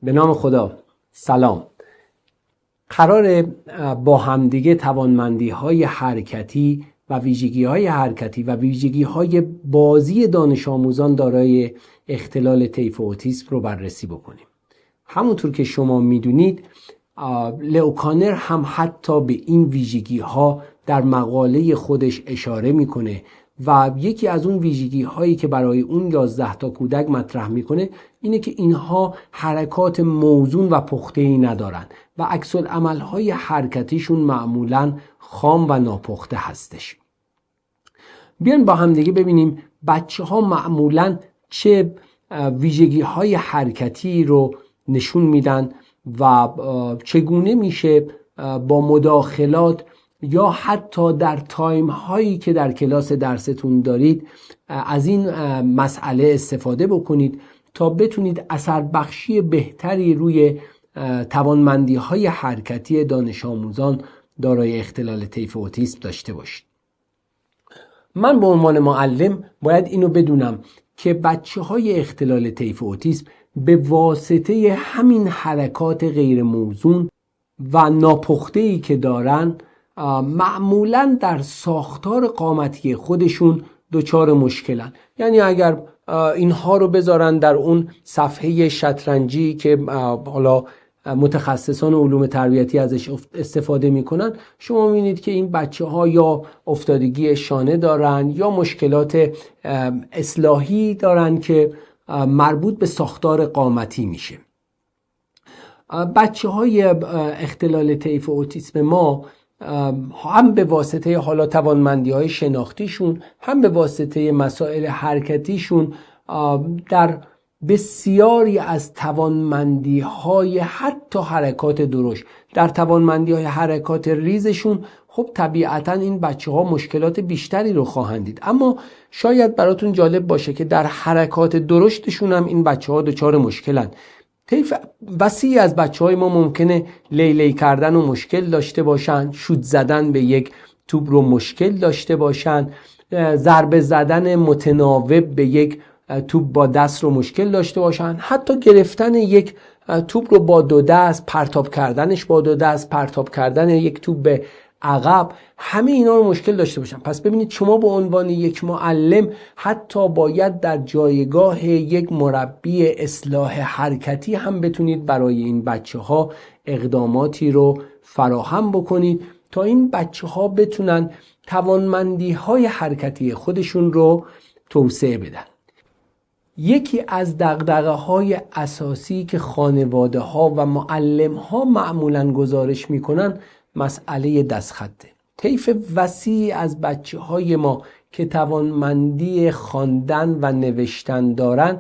به نام خدا. سلام. قرار با همدیگه توانمندی‌های حرکتی و ویژگی‌های حرکتی و ویژگی‌های بازی دانش آموزان دارای اختلال طیف اوتیسم رو بررسی بکنیم. همونطور که شما میدونید لئو کانر هم حتی به این ویژگی‌ها در مقاله خودش اشاره میکنه و یکی از اون ویژگی‌هایی که برای اون 11 تا کودک مطرح میکنه اینه که اینها حرکات موزون و پخته‌ای ندارن و عکس‌العمل‌های حرکتیشون معمولاً خام و ناپخته هستش. بیاین با هم دیگه ببینیم بچه‌ها معمولاً چه ویژگی‌های حرکتی رو نشون میدن و چگونه میشه با مداخلات یا حتی در تایم هایی که در کلاس درستون دارید از این مسئله استفاده بکنید تا بتونید اثر بخشی بهتری روی توانمندی های حرکتی دانش آموزان دارای اختلال طیف اوتیسم داشته باشید. من به عنوان معلم باید اینو بدونم که بچه های اختلال طیف اوتیسم به واسطه همین حرکات غیر موزون و ناپخته‌ای که دارن معمولاً در ساختار قامتی خودشون دچار مشکلن. یعنی اگر اینها رو بذارن در اون صفحه شطرنجی که حالا متخصصان علوم تربیتی ازش استفاده میکنن، شما میبینید که این بچه ها یا افتادگی شانه دارن یا مشکلات اصلاحی دارن که مربوط به ساختار قامتی میشه. بچه های اختلال طیف اوتیسم ما هم به واسطه حالا توانمندی های شناختیشون هم به واسطه مسائل حرکتیشون در بسیاری از توانمندی های حتی حرکات درشت، در توانمندی های حرکات ریزشون خب طبیعتا این بچه ها مشکلات بیشتری رو خواهند دید. اما شاید براتون جالب باشه که در حرکات درشتشون هم این بچه ها دچار مشکلن. طیف وسیعی از بچه های ما ممکنه لیلی کردن و مشکل داشته باشن، شوت زدن به یک توپ رو مشکل داشته باشن، ضربه زدن متناوب به یک توپ با دست رو مشکل داشته باشن، حتی گرفتن یک توپ رو با دو دست، پرتاب کردنش با دو دست، پرتاب کردن یک توپ به عقب، همه اینا رو مشکل داشته باشن. پس ببینید شما به عنوان یک معلم حتی باید در جایگاه یک مربی اصلاح حرکتی هم بتونید برای این بچه ها اقداماتی رو فراهم بکنید تا این بچه ها بتونن توانمندی های حرکتی خودشون رو توسعه بدن. یکی از دغدغه های اساسی که خانواده ها و معلم ها معمولاً گزارش میکنن مسئله دستخطه. طیف وسیعی از بچه های ما که توانمندی خواندن و نوشتن دارن،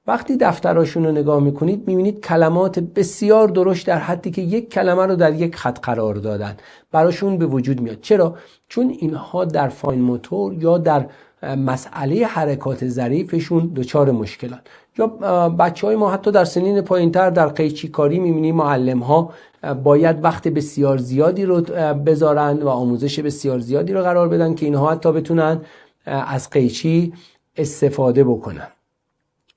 وقتی دفتراشون رو نگاه میکنید میبینید کلمات بسیار درشت در حدی که یک کلمه رو در یک خط قرار دادن براشون به وجود میاد. چرا؟ چون اینها در فاین موتور یا در مسئله حرکات ظریفشون دچار مشکلن. یا بچه های ما حتی در سنین پایینتر در قیچی کاری میبینیم معلم ها باید وقت بسیار زیادی رو بذارن و آموزش بسیار زیادی رو قرار بدن که اینها حتی بتونن از قیچی استفاده بکنن.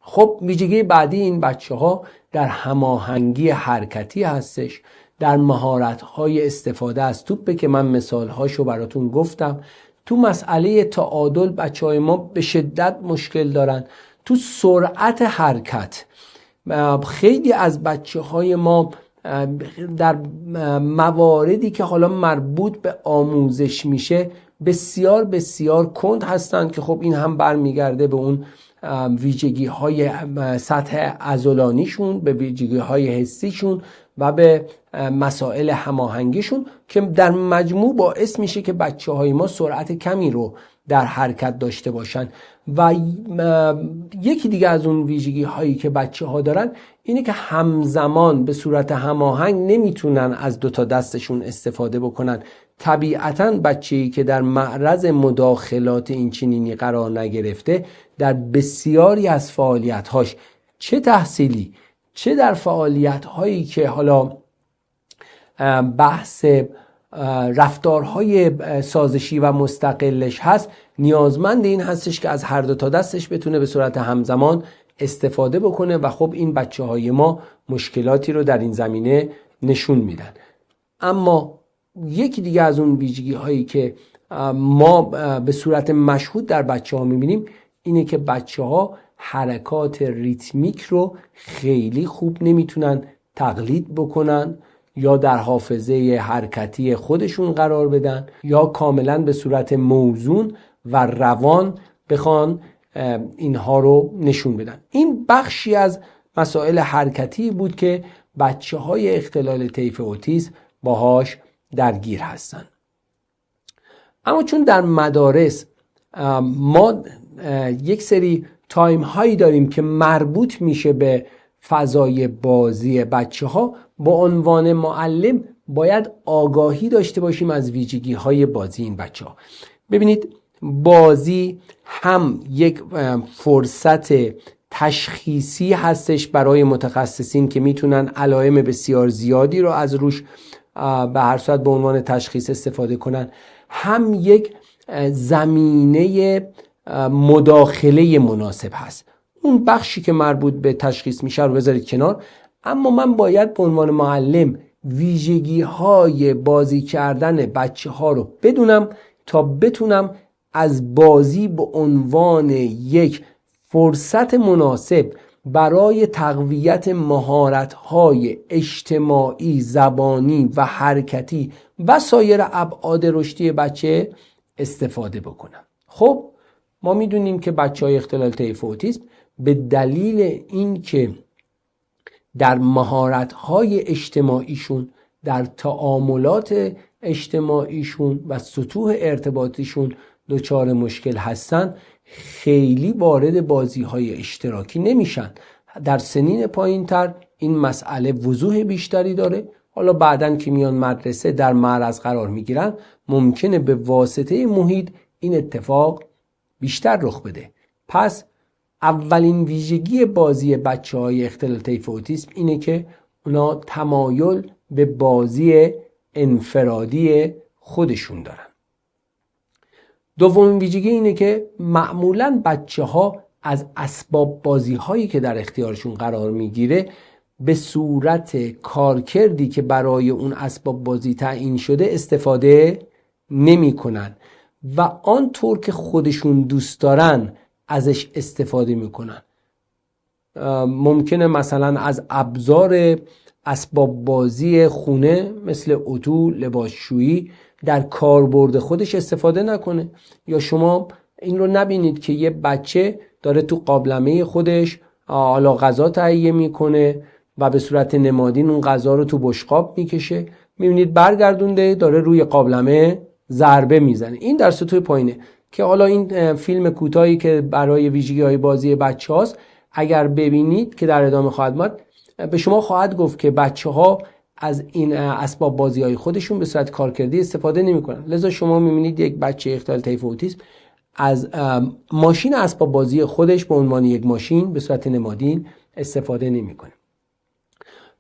خب ویژگی بعدی این بچه ها در هماهنگی حرکتی هستش، در مهارت های استفاده از توپه که من مثال هاشو براتون گفتم. تو مسئله تعادل بچه های ما به شدت مشکل دارن. تو سرعت حرکت خیلی از بچه های ما در مواردی که حالا مربوط به آموزش میشه بسیار بسیار کند هستن که خب این هم برمیگرده به اون ویژگی های سطح عضلانیشون، به ویژگی های حسیشون و به مسائل هماهنگیشون که در مجموع باعث میشه که بچه های ما سرعت کمی رو در حرکت داشته باشن. و یکی دیگه از اون ویژگی هایی که بچه ها دارن اینه که همزمان به صورت هماهنگ نمیتونن از دوتا دستشون استفاده بکنن. طبیعتاً بچه‌ای که در معرض مداخلات اینچنینی قرار نگرفته در بسیاری از فعالیت‌هاش، چه تحصیلی چه در فعالیت‌هایی که حالا بحث رفتارهای سازشی و مستقلش هست، نیازمند این هستش که از هر دو تا دستش بتونه به صورت همزمان استفاده بکنه و خب این بچه های ما مشکلاتی رو در این زمینه نشون میدن. اما یکی دیگه از اون ویژگی هایی که ما به صورت مشهود در بچه ها میبینیم اینه که بچه ها حرکات ریتمیک رو خیلی خوب نمیتونن تقلید بکنن یا در حافظه حرکتی خودشون قرار بدن یا کاملا به صورت موزون و روان بخوان اینها رو نشون بدن. این بخشی از مسائل حرکتی بود که بچه های اختلال طیف اوتیسم باهاش درگیر هستن. اما چون در مدارس ما یک سری تایم هایی داریم که مربوط میشه به فضای بازی بچه ها، با عنوان معلم باید آگاهی داشته باشیم از ویژگی های بازی این بچه ها. ببینید بازی هم یک فرصت تشخیصی هستش برای متخصصین که میتونن علائم بسیار زیادی رو از روش به هر صورت به عنوان تشخیص استفاده کنن، هم یک زمینه مداخله مناسب هست. اون بخشی که مربوط به تشخیص میشه رو بذارید کنار، اما من باید به عنوان معلم ویژگی های بازی کردن بچه ها رو بدونم تا بتونم از بازی به عنوان یک فرصت مناسب برای تقویت مهارت‌های اجتماعی، زبانی و حرکتی و سایر ابعاد رشدی بچه استفاده بکنم. خب ما میدونیم که بچه‌های اختلال طیف اوتیسم به دلیل اینکه در مهارت‌های اجتماعیشون، در تعاملات اجتماعیشون و سطوح ارتباطیشون دچار مشکل هستن، خیلی وارد بازی‌های اشتراکی نمیشن. در سنین پایین‌تر این مسئله وضوح بیشتری داره. حالا بعدن که میان مدرسه در معرض قرار میگیرن ممکنه به واسطه محیط این اتفاق بیشتر رخ بده. پس اولین ویژگی بازی بچه‌های اختلال طیف اوتیسم اینه که اونا تمایل به بازی انفرادی خودشون دارن. دومین ویژگی اینه که معمولاً بچه‌ها از اسباب بازی‌هایی که در اختیارشون قرار میگیره به صورت کارکردی که برای اون اسباب بازی تعیین شده استفاده نمی‌کنن و آنطور که خودشون دوست دارن ازش استفاده میکنن. ممکنه مثلا از ابزار اسباب بازی خونه مثل اتو، لباسشویی در کاربرد خودش استفاده نکنه، یا شما این رو نبینید که یه بچه داره تو قابلمه خودش حالا غذا تهیه میکنه و به صورت نمادین اون غذا رو تو بشقاب میکشه، میبینید برگردونده داره روی قابلمه ضربه میزنه. این در سطوح پایینه که حالا این فیلم کوتاهی که برای ویژگی‌های بازی بچه‌هاست اگر ببینید که در ادامه خواهد اومد به شما خواهد گفت که بچه‌ها از این اسباب بازی‌های خودشون به صورت کارکردی استفاده نمی‌کنن. لذا شما می‌بینید یک بچه اختلال طیف اوتیسم از ماشین اسباب بازی خودش به عنوان یک ماشین به صورت نمادین استفاده نمی‌کنه.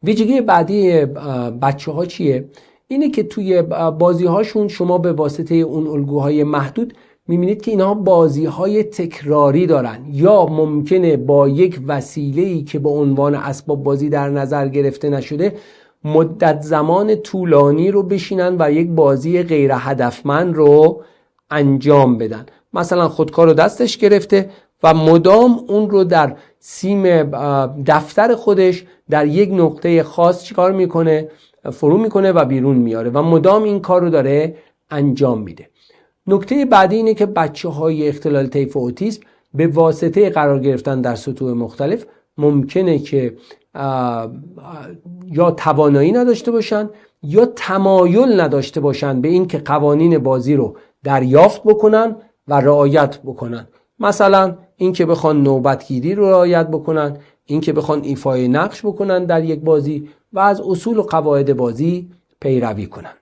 ویژگی بعدی بچه‌ها چیه؟ اینه که توی بازی‌هاشون شما به واسطه اون الگوهای محدود می‌بینید که اینها بازی‌های تکراری دارن، یا ممکنه با یک وسیله‌ای که به عنوان اسباب بازی در نظر گرفته نشده مدت زمان طولانی رو بشینن و یک بازی غیر هدفمند رو انجام بدن. مثلا خودکار رو دستش گرفته و مدام اون رو در سیم دفتر خودش در یک نقطه خاص چیکار میکنه؟ فرو میکنه و بیرون میاره و مدام این کار رو داره انجام میده. نکته بعدی اینه که بچه‌های اختلال طیف اوتیسم به واسطه قرار گرفتن در سطوح مختلف ممکنه که یا توانایی نداشته باشن یا تمایل نداشته باشن به این که قوانین بازی رو دریافت بکنن و رعایت بکنن. مثلا این که بخوان نوبتگیری رو رعایت بکنن، این که بخوان ایفای نقش بکنن در یک بازی و از اصول و قواعد بازی پیروی کنن.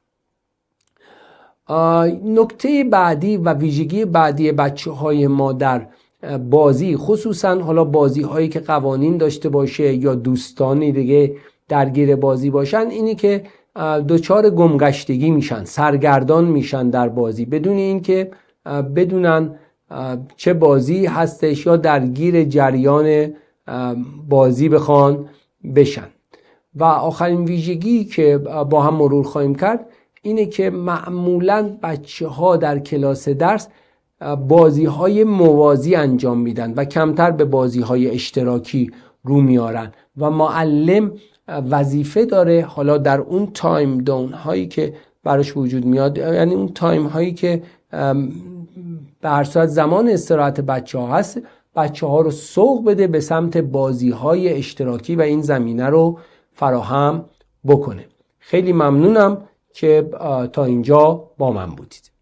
نکته بعدی و ویژگی بعدی بچه‌های ما در بازی، خصوصا حالا بازی هایی که قوانین داشته باشه یا دوستانی دیگه درگیر بازی باشن، اینی که دچار گمگشتگی میشن، سرگردان میشن در بازی بدون اینکه بدونن چه بازی هستش یا درگیر جریان بازی بخوان بشن. و آخرین ویژگی که با هم مرور خواهیم کرد اینه که معمولاً بچه‌ها در کلاس درس بازی‌های موازی انجام میدن و کمتر به بازی‌های اشتراکی رو میارن و معلم وظیفه داره حالا در اون تایم داون هایی که براش وجود میاد، یعنی اون تایم هایی که به هر صورت زمان استراحت بچه‌ها هست، بچه‌ها رو سوق بده به سمت بازی‌های اشتراکی و این زمینه رو فراهم بکنه. خیلی ممنونم که تا اینجا با من بودید.